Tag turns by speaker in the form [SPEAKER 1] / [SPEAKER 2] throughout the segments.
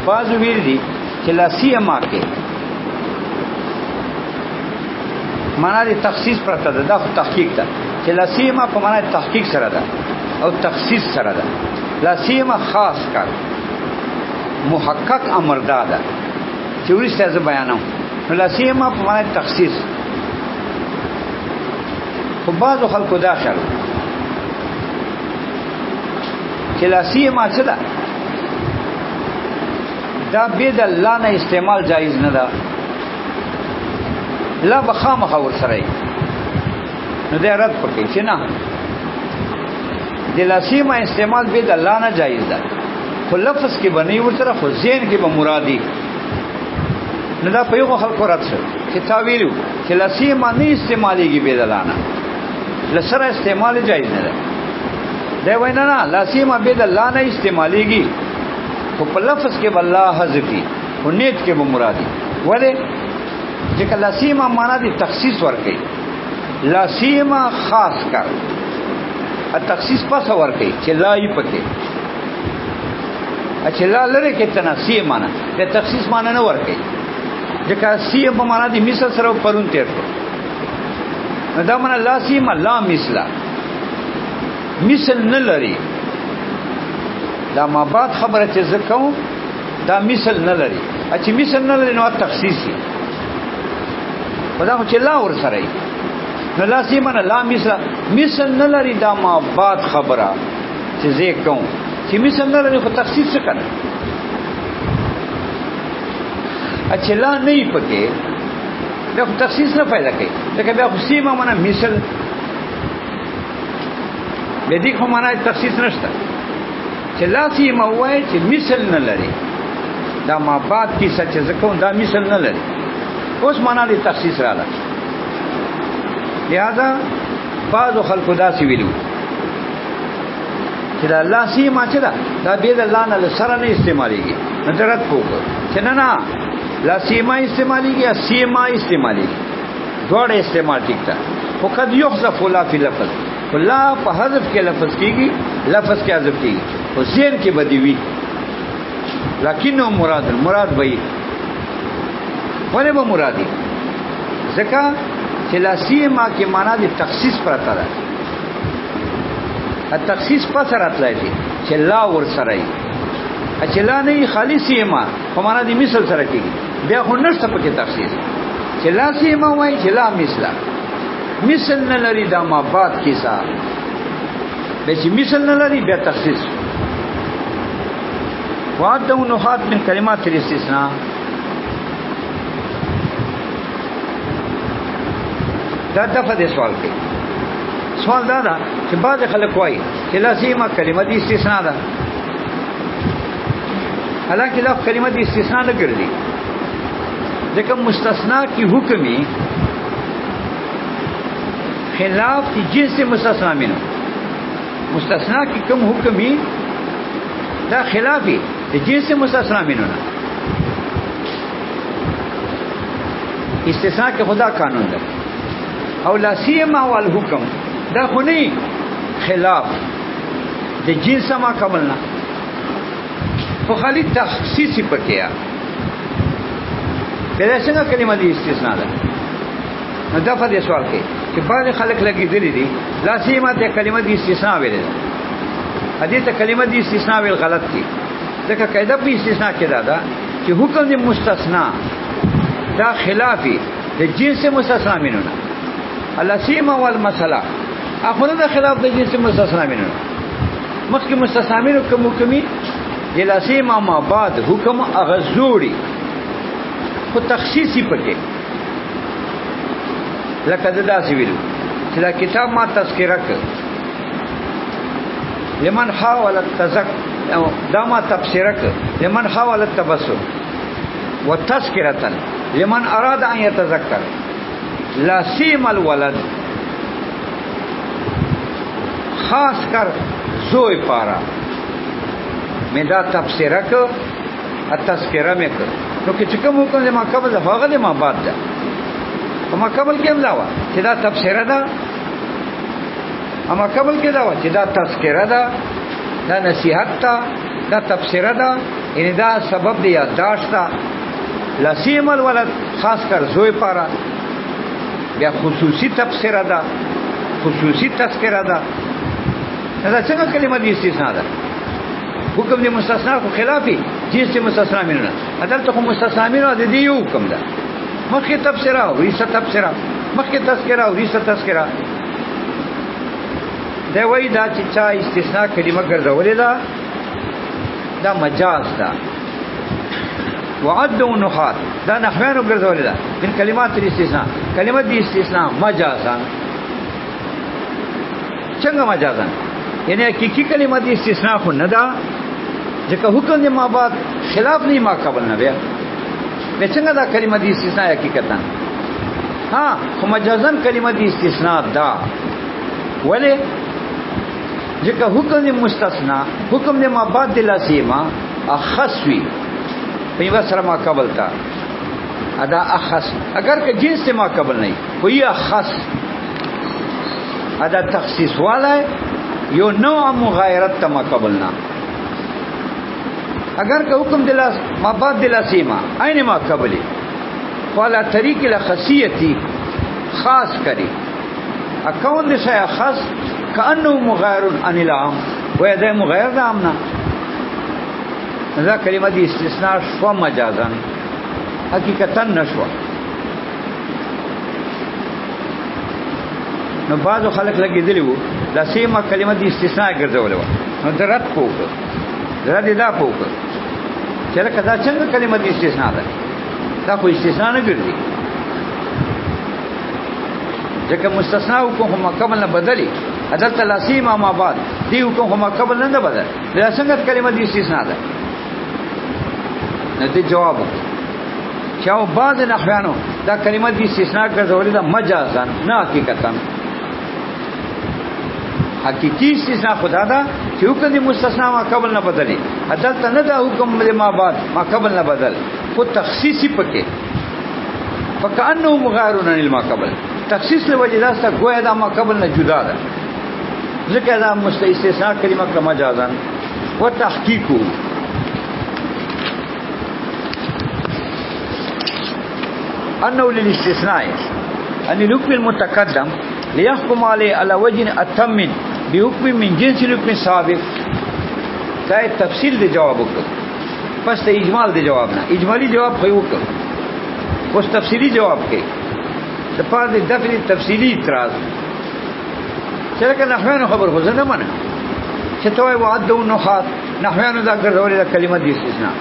[SPEAKER 1] بعض ویل دي چې لا سیما کې معنا د تخصیص پرته ده، دا تحقیق ده چې لا سیما په معنا تحقیق سره ده او تخصیص سره ده. لا سیما خاص کار محقق امر ده چې ورسته ز بیانوم. لا سیما په معنا تخصیص خو بعضو خلکو دا خیال چې لا سیما څه ده، دا بيد الله نه استعمال جایز نه ده، لا بخامخ ور سره نو دې رد پکې چې نه د لا سیما استعمال بيد الله نه جایز ده، خو لفظ کې بنې ور سره خو ذهن کې به مرادي نه. دا په یو خلکو رد شو چې تاویلو چې لا سیما نه استعماليږي بيد الله نه، لسره استعمال جایز نه ده. دا وینا نه لا سیما بيد الله نه استعماليږي، خو په لفظ کې الله حذفي او نیت کې به مرادي. ولې چې لا سیما معنا دي تخصیص ورکړي، لا سیما خاص کر ا تخصیص پس ورکړي چې لا یې پکې چې لا لره کې تناسیه معنا د تخصیص معنا نه ورکړي. ځکه سیما معنا دي مثال سره پرون تیر نو دا معنا لا سیما لا مثلا مثل نه لري. دا ما بعد خبره چې زکو دا مثل نه لري، چې مثل نه لري نو تخصیصي خدا خو چې لا ور سره نو لا سیما لا مثل نه لري. دا ما بعد خبره چې زکو چې مثل نه لري خو تخصیص څه کنه چې لا نه پکې دا تخصیص نه پیدا کوي. ځکه بیا خو سیما معنا مثل به دې خو معنا تخصیص نشته چې لا سیما وای چې مثل نه لري. دا ما بعد کی سچ زکو دا مثل نه لري، اوس معنا دې تخصیص رااله. لہذا بعض خلکو دا سی ویلو چې دا لا سیما چې دا بيد الله نه سره نه استعماليږي. نظرت وکړه چې نه لا سیما استعماليږي، سیما استعماليږي، دوړ استعمال ټیک ده. خو قد يحذف لا فی لفظ، لا په حذف کې لفظ کیږي، لفظ کې حذف کیږي، او ذهن کې بدی وی لکنه مراد وي. ولې به مرادي؟ ځکه چې لا سیما کې معنا دي تخصیص پرته ده. ا تخصیص پس راتلای شي چې لا ور سره ای چې لا نه خالص سیما په معنا دي مثل سره کیږي، بیا خو نشته پکې تخصیص. چې لا سیما وای چې لا مثل نه لري، دا ما بعد کیسه به چې مثل نه لري بیا تخصیص. وعدو نحات من کلمات الاستثناء، دا دفعه دې سوال کوي. سوال دا ده چې بعض خلک وایي چې لا سیما کلمه دې استثناء ده، حالانکه دا کلمه دې استثناء نه ګرځي. ځکه مستثنا کی حکمی خلاف کی جنس مستثنا منه، مستثنا کی کم حکمی دا خلافی جنس مستثنا منه نه. استثناء کے خدا قانون ده او لا سیما والحکم دا خو نه خلاف د جنس ما کملنا، خو خالی تخصیصی پکیا. پیدا څنګه کلمه دی استثناء ده؟ نو دا په دې سوال کې چې بعض خلک لګېدلي دي لا سیما ته کلمه دی استثناء ویل ده، هدي ته کلمه دی استثناء ویل غلط دي. ځکه قاعده په استثناء کې دا چې حکم دی مستثنا دا خلافی د جنس مستثنا منه. لا سیما والمساله اخره دا خلاف د جنس مستثنا منه. مخکې مستثنا منه کوم حکمي د لا سیما ما بعد حکم اغزوري خو تخصیصي پکې. لکه دا سی ویلو چې دا کتاب ما تذکرہ کړ لمن حاول التذکر، دا ما تبصره کړ لمن حاول التبصر وتذکرة لمن اراد ان يتذکر. لا سیما الولد خاص کر زوی پارا میں دا تبصره کړ تذکرہ میں کړ. نو کې چې کوم حکم ما قبل هغه ما بعد ده، ما قبل کې هم دا و چې دا تبصره ده، اما قبل کې دا و چې دا تذکره ده، دا نصیحت ده، دا تبصره ده، یعنی دا سبب دی یادداشت تا لسیم الولد خاص کر زوی پارا بیا خصوصی تبصره ده خصوصی تذکره ده دا څنګه کلمه دی استثناء ده حکم دی مستثنا کو خلافی جنس دی مستثنا مینه عدالت کو مستثنا مینه د دی حکم ده مخکې تبصره او ریسه تبصره مخکې تذکره او ریسه تذکره دا وای دا چې چا استثناء کلمه ګرځولې ده دا مجاز ده وعد ونحات دا نحویانو ګرځولې ده من کلمات الاستثناء کلمه دی استثناء مجازا څنګه مجازا یعنی حقیقی کلمه دی استثناء خو نه ده ځکه حکم دی ما بعد خلاف نه ما قبل نه بیا څنګه دا کلمه دی استثناء حقیقتا ها خو مجازا کلمه دی استثناء ده ولی ځکه حکم دی مستثنا حکم دی ما بعد د لازمه اخص وی په یو سره ما قبل تا ادا اخص اگر که جنس سے ما قبل نہیں کوئی اخص ادا تخصیص والا ہے یو نوع مغایرت تا ما قبل نہ اگر که حکم دلا ما بعد دلا سیما عین ما قبلی والا طریق الخصیتی خاص کری اکون دشا خاص کانه مغایر عن العام و ده مغایر ده امنا ذا کلمه دی استثناء شو مجازا حقیقتا نشوا نو بعضو خلق لګیدلی وو دا سیمه کلمه دی استثناء ګرځولې و نو درت پوک درت دا پوک چې لکه دا څنګه کلمه دی استثناء ده دا خو استثناء نه ګرځي ځکه مستثنا حکم هم قبل نه بدلی عدالت لاسیمه ما بعد دی حکم هم قبل نه بدل دا څنګه کلمه دی استثناء ده نه دی جواب چاو بعض نحویانو دا کلمه دی استثناء ګرځولې ده مجازا نه حقیقتا حقیقی استثناء خدا دا چې حکم دی مستثنا ما قبل نه بدلی عدالت نه دا حکم ما بعد ما قبل نه بدل خو تخصیصی پکې فکانه مغایرون عن ما قبل تخصیص له وجه داسته گویا دا ما قبل نه جدا ده ځکه دا مستثنا کلمه کما جازان و تحقیق انه للاستثناء ان الحكم المتقدم ليحكم على وجه التم بحكم من جنس الحكم السابق دا تفصیل دی جواب وکړه پس ته اجمال دی جواب نه اجمالی جواب خو وکړه اوس تفصیلی جواب کې د پاره د دفع تفصیلی اعتراض څنګه نحویانو خبر خو نه منه چې توای وعد او نحات نحویانو دا ګرځولې د کلمه دی استثناء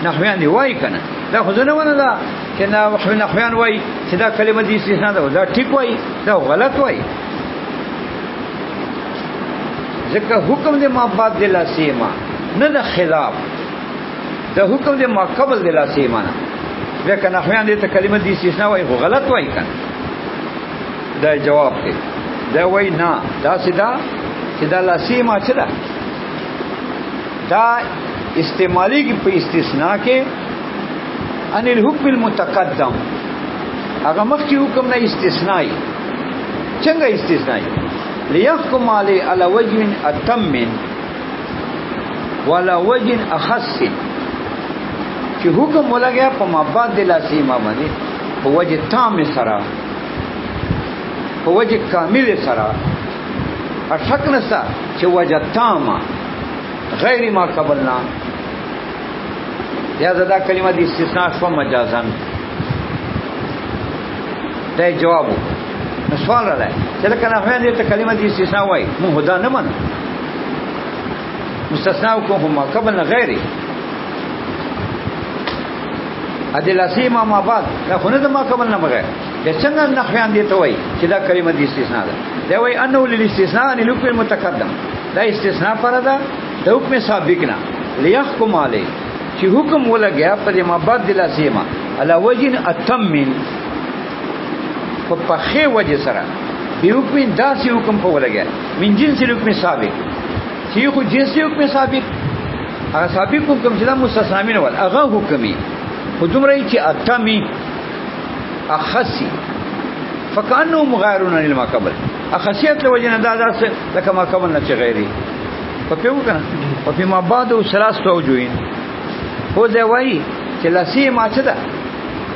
[SPEAKER 1] نحویان دی وای کنه دا خو نه منه دا چې نحویان وای چې دا کلمه دی استثناء دا ټیک وای دا غلط وای ځکه حکم دی ما بعد د لاسیما نه د خلاف دا حکم دی ما قبل د لاسیما نه ځکه نحویان دې ته کلمه دی استثناء وای خو غلط وای کنه دا جواب دی دا وای نه دا سیدا چې دا لاسیما چې دا استعمالی کی په استثناء کې ان الحكم المتقدم هغه مخکې حکم نه استثناء څنګه استثناء ليحكم على وجه التم ولا وجه اخص چې حکم ولګیا په مابعد د لاسیما باندې په وجه تام سره په وجه کامل سره اشک نسا چې وجه تام غیر ما قبلنا یا زدا کلمه د استثناء شو مجازن دا جواب نو سوال راځي چې لکه نه هغه دې ته کلمه د استثناء وای مو هدا نه من مستثناء کوم قبل نه غیري ادل اسیما ما بعد دا خو نه د ما قبل نه بغیر د څنګه نحویان دي ته وای چې دا کلمه د استثناء ده دا وای انه للاستثناء ان الحكم المتقدم دا استثناء پر ده د حکم سابق نه ليحكم عليه چې حکم ولګیا په ما بعد د اسیما علا وجه اتم په پخې وجه سره به حکم داسې حکم په ولګیا من جنس الحكم سابق چې خو جنس حکم سابق هغه سابق حکم چې د مستثنامین ول هغه حکمي خودم رہی چې اتمی اخصی فکانو مغایرون عن ما قبل اخصیت له وجه نه دا داسه لکه ما قبل نه چې غیري په پیو کنه او په ما بعد او ثلاث توجوین هو ځای وایي چې لا سیما څه ده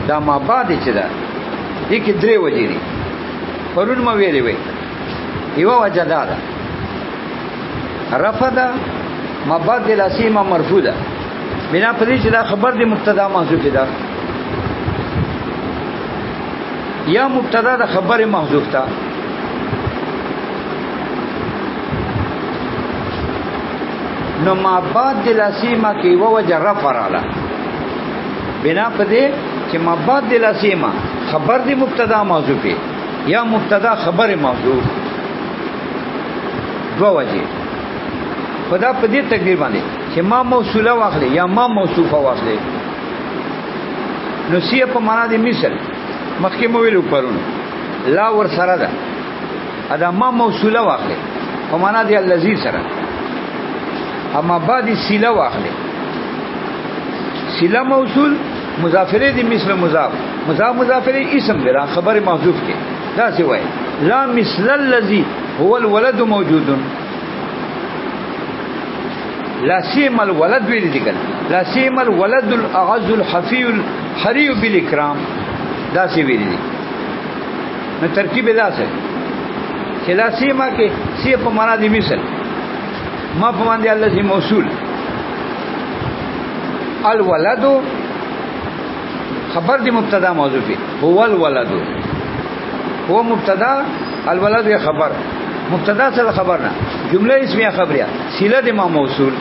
[SPEAKER 1] دا ما بعد چې ده دې کې درې وجې دي پرون ما ویلې وی یوه وجه دا ده رفع ده ما بعد لا سیما مرفوع ده بنا په دې چې دا خبر دی مبتدا محذوف ده یا مبتدا د خبر محذوف ده نو ما بعد لا سیما کې یوه وجه رفع راله بنا په دې چې ما بعد لا سیما خبر دی مبتدا محذوف یا مبتدا خبر محذوف دو وجه خدا په دې تقدیر باندې چې ما موصوله واخلې یا ما موصوفه واخلې نو سی په معنا د مثل مخکې مو ویلو پرون لا ور سره ده ادا ما موصوله واخلې په معنا د الذی سره اما بعد سیله واخلې سیله موصول مضافره دی مثل مضاف مضاف مضافره اسم دی خبر محذوف کې دا څه وایي لا مثل الذی هو الولد موجود لا سیم الولد ویل دي کنه لا سیم الولد الاعز الحفي الحري بالاكرام دا سی ویل دي نو ترکیب دا څه چې لا سیما کې سی په معنا دی مثل ما په باندې الذي موصول الولد خبر دی مبتدا موصوفی هو الولد هو مبتدا الولد یا خبر مبتدا سره خبر نه جمله اسمیه خبریه صله دی ما موصول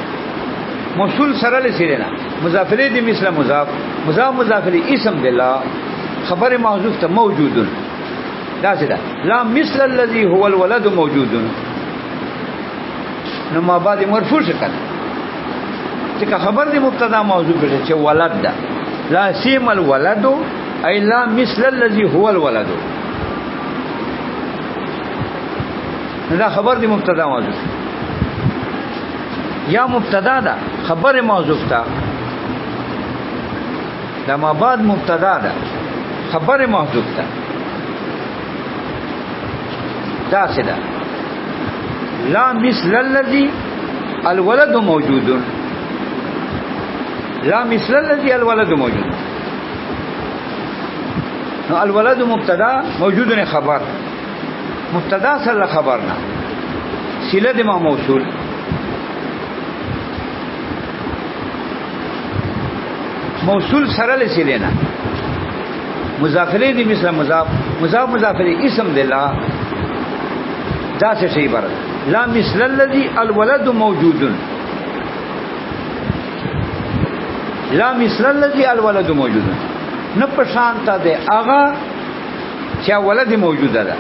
[SPEAKER 1] موصول سره لسیره نه مضافره دی مثل مضاف مضاف مضافره اسم دی لا خبر محذوف ته موجودون دا څه ده لا مثل الذي هو الولد موجودون نو ما بعد مرفوع شکل چې خبر دی مبتدا موضوع به چې ولد ده لا سیم الولد ای لا مثل الذي هو الولد دا خبر دی مبتدا موضوع یا مبتدا ده خبر موضوع تا دا ما بعد مبتدا ده خبر موضوع تا دا څه ده لا مثل الذي الولد موجود لا مثل الذي الولد موجود نو الولد مبتدا موجود نه خبر مبتدا سره خبرنا صله د ما موصول موصول سره لسیله نه مضافله دي مثل مضاف مضاف مضافله اسم د لا دا څه شی بر لا مثل الذي الولد موجود لا مثل الذي الولد موجود نه پشانتا ده هغه چې ولد موجوده ده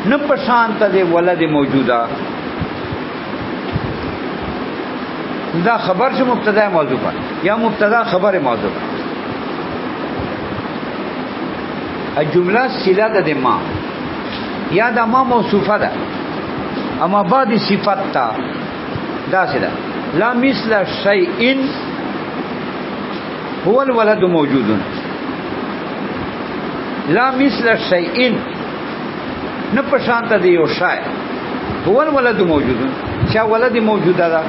[SPEAKER 1] نه پشانتا ده ولد موجوده دا خبر چې مبتدا موضوع یا مبتدا خبر موضوع الجمله صله ده ما یا دا ما موصوفه ده اما بعد صفت تا دا څه ده لا مثل شيء هو الولد موجود لا مثل شيء نه پشانت دی یو شای هو الولد موجود چا ولد موجوده ده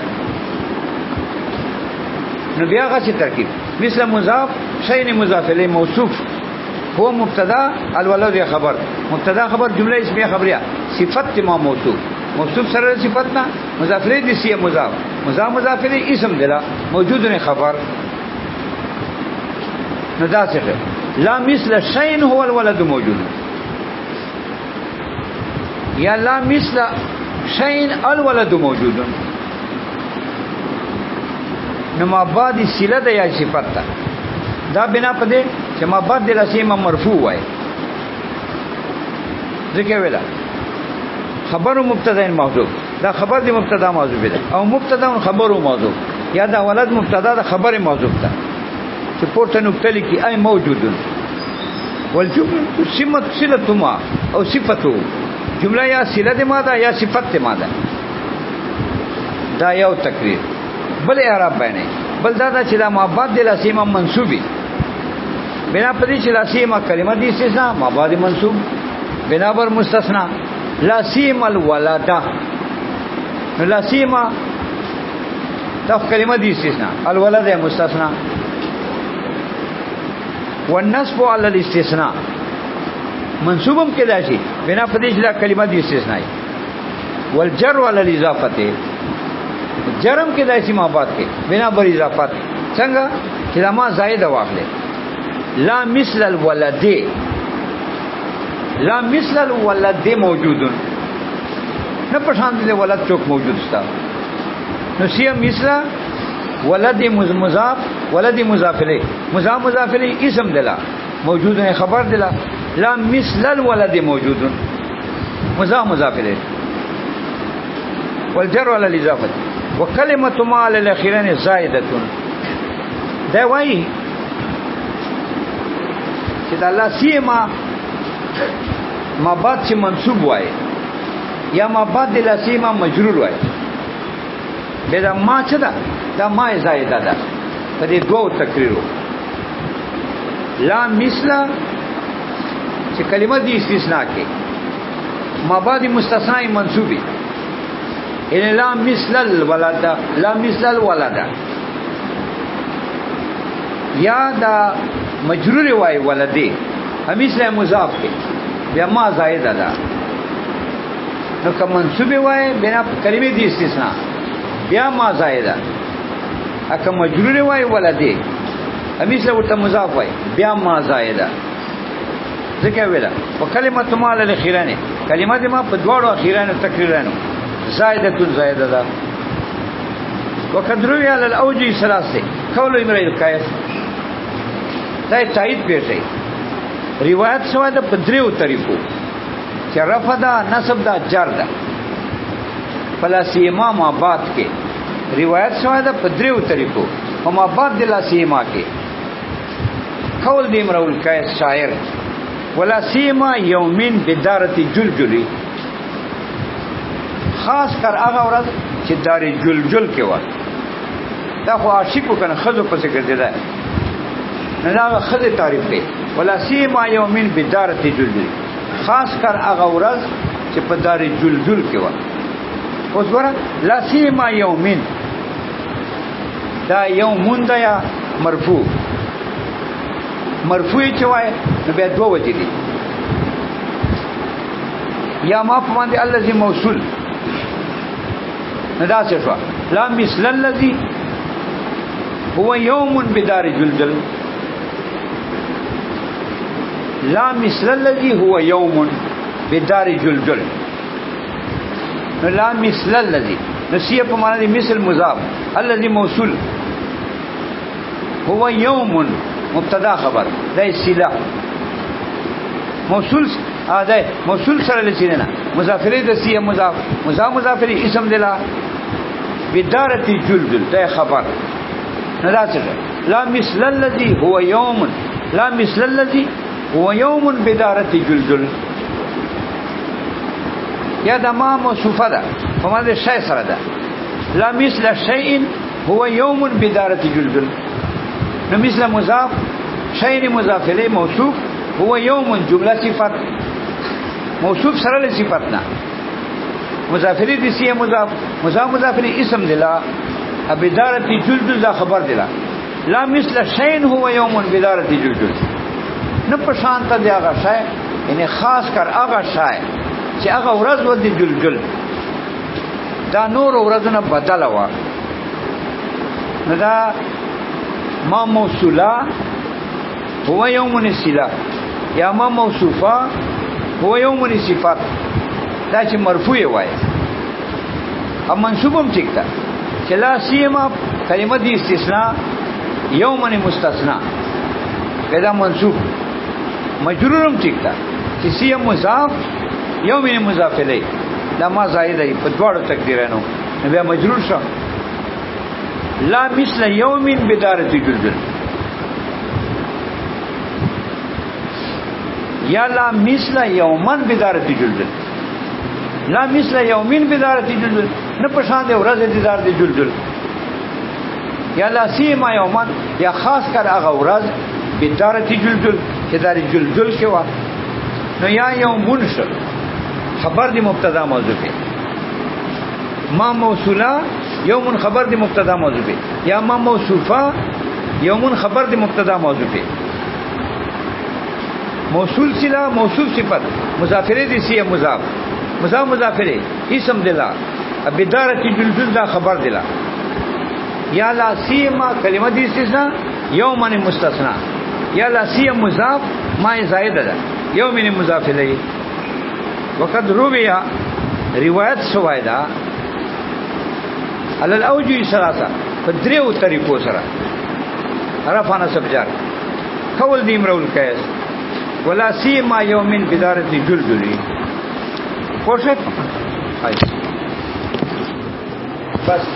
[SPEAKER 1] نو بیا غسی ترکیب مثل مضاف شيء مضاف الیه موصوف هو مبتدا الولد یا خبر مبتدا خبر جمله اسمیه خبریه صفت ما موصوف موصوف سره صفتنا مضاف الیه دي سی مضاف مضاف مضاف الیه اسم دلا موجود نه خبر نو دا څه لا مثل شيء هو الولد موجود یا لا مثل شيء الولد موجود نو ما بعد صله ده یا صفت ده دا بنا پدې چې ما بعد د لسیمه مرفوع وای ځکه ویلا خبر مبتدا موضوع دا خبر دی مبتدا موضوع ده او مبتدا خبر او موضوع یا دا ولد مبتدا دا خبر موضوع ده چې پورته نقطه لیکي ای موجودون والجمله سمت صله ما او صفته جمله یا صله ما ده یا صفت ما ده دا یو تقریر بل اعراب باندې بل دا چې دا ما بعد د لسیمه منصوبی بنا پدې چې لسیمه کلمه دي استثناء ما بعد منصوب بنا بر مستثنا لسیم الولد لسیمه دا کلمه دي استثناء الولد مستثنى والنصب على الاستثناء منصوبم کې دا شي بنا په دې چې دا کلمه دي استثناء والجر على الاضافه جرم کې دا شي ما بعد کې بنا بر اضافت څنګه چې دا ما زائد واخلې لا مثل الولد لا مثل الولد موجود نه پشان دې ولد چوک موجود ستا نو سی مثل ولد مضاف ولد مضاف الیه مضاف الیه اسم دلا موجود ہے خبر دلا لا مثل الولد موجود مضاف الیه والجر على الاضافه وكلمه ما على الاخيرين زائده دا وایي چې د الله سیما ما بعد چې منصوب وای یا ما بعد د سیما مجرور وای به دا ما چې دا ما زائده ده په دې دوه تقریرو لا مثل چې کلمه دي استثناء کې ما بعد مستثنا منصوبي ان لا مثل الولد لا مثل الولد یا دا مجرور وای ولدی همیشه مضاف کې بیا ما زائده ده نو که منصوب وای بنا کلمه دي استثناء بیا ما زائده اکه مجرور وای ولدی همیشه ورته مضاف وای بیا ما زائده ځکه ویلا وکلمه ما للخيرانه کلمه دې ما په دواړو اخیرانو تقریرانو زائده ده وقدروي على الاوجه ثلاثه قول امرئ القيس دا تایید پیښی روایت شوه د بدریو طریقو چې رفع دا نصب دا جر دا فلاسی امام آباد کې روایت شوه د بدریو طریقو هم آباد د لاسیما کې قول د امرئ القیس شاعر ولا سیما یومین بدارت جلجلی خاص کر هغه ورځ چې دار جلجل کې و دا خو عاشقو کنه خزو پسې ګرځیدا نه دا خزه تعریف دی ولا سیما یومین بدارت جلجل خاص کر هغه ورځ چې په دار جلجل کې و اوس ورته لا سیما یومین دا یومون دا یا مرفوع چې وای نو بیا دوه وجې دي یا ما په باندې الذي موصول ندا څه شو لا مثل الذي هو يوم بدار جلجل لا مثل الذي هو يوم بدار جلجل لا مثل الذي نسيه په معنی مثل مضاف الذي موصول هو يوم مبتدا خبر دا سیلا موصول ده موصول سره لسینه مضافری د سی مضافری اسم دلا بدارت جلجل ده خبر نلاته لا مثل الذي هو يوم لا مثل الذي هو يوم بدارت جلجل یا د ما موصوفه ده په معنی شی سره ده لا مثل شيء هو يوم بدارت جلجل نو مثل مضاف شيء مضاف الیه موصوف هو يوم جمله صفت موصوف سره له صفتنا مضاف الیه دي سی مضاف الیه اسم دلا بدارت جلجل دا خبر دلا لا مثل شيء هو يوم بدارت جلجل نه پشانته دی هغه شی یعنی خاص کر هغه شی چې هغه ورځ ود جلجل دا نور ورځونه بدل و نه دا ما موصولا هو يوم السلا یا ما موصوفا هو يوم الصفات دا چې مرفوع وای ام منصوبم ټیکتا چې لا سیما کلمه دی استثناء یوم مستثنا دا منصوب مجرورم ټیکتا چې سیم مضاف یوم مضاف الیه دا ما زائده په دواړو تقدیرانو بیا مجرور شو لا مثل يوم بدارت جلجل یا لا مثل يومن بدارت جلجل لا مثل يومين بدارت جلجل نه پشان دی ورځ د دار دی جلجل یا لا سیما یومن یا خاص کر هغه ورځ بدارت جلجل چې دار جلجل کې و نو یا یومون شو خبر دی مبتدا موضوع کې ما موصولا یوم خبر دی مبتدا موضوع پہ یا ما موصوفہ یوم خبر دی مبتدا موضوع پہ موصول صلہ موصول صفت مضافرے دی سی مضاف مضاف مضافرے اسم دلا بدارت جلجل دا خبر دلا یا لا سیما کلمہ دی استثناء یوم مستثنا یا لا سیم مضاف ما زائد ده یوم مضاف الیہ وقد رویا روایت سوایدا علی الاوجه ثلاثه فدریو طریقو سره رفع نصب جار قول دی امرؤ القیس ولا سیما یوم بدارت جلجلی پوښت بس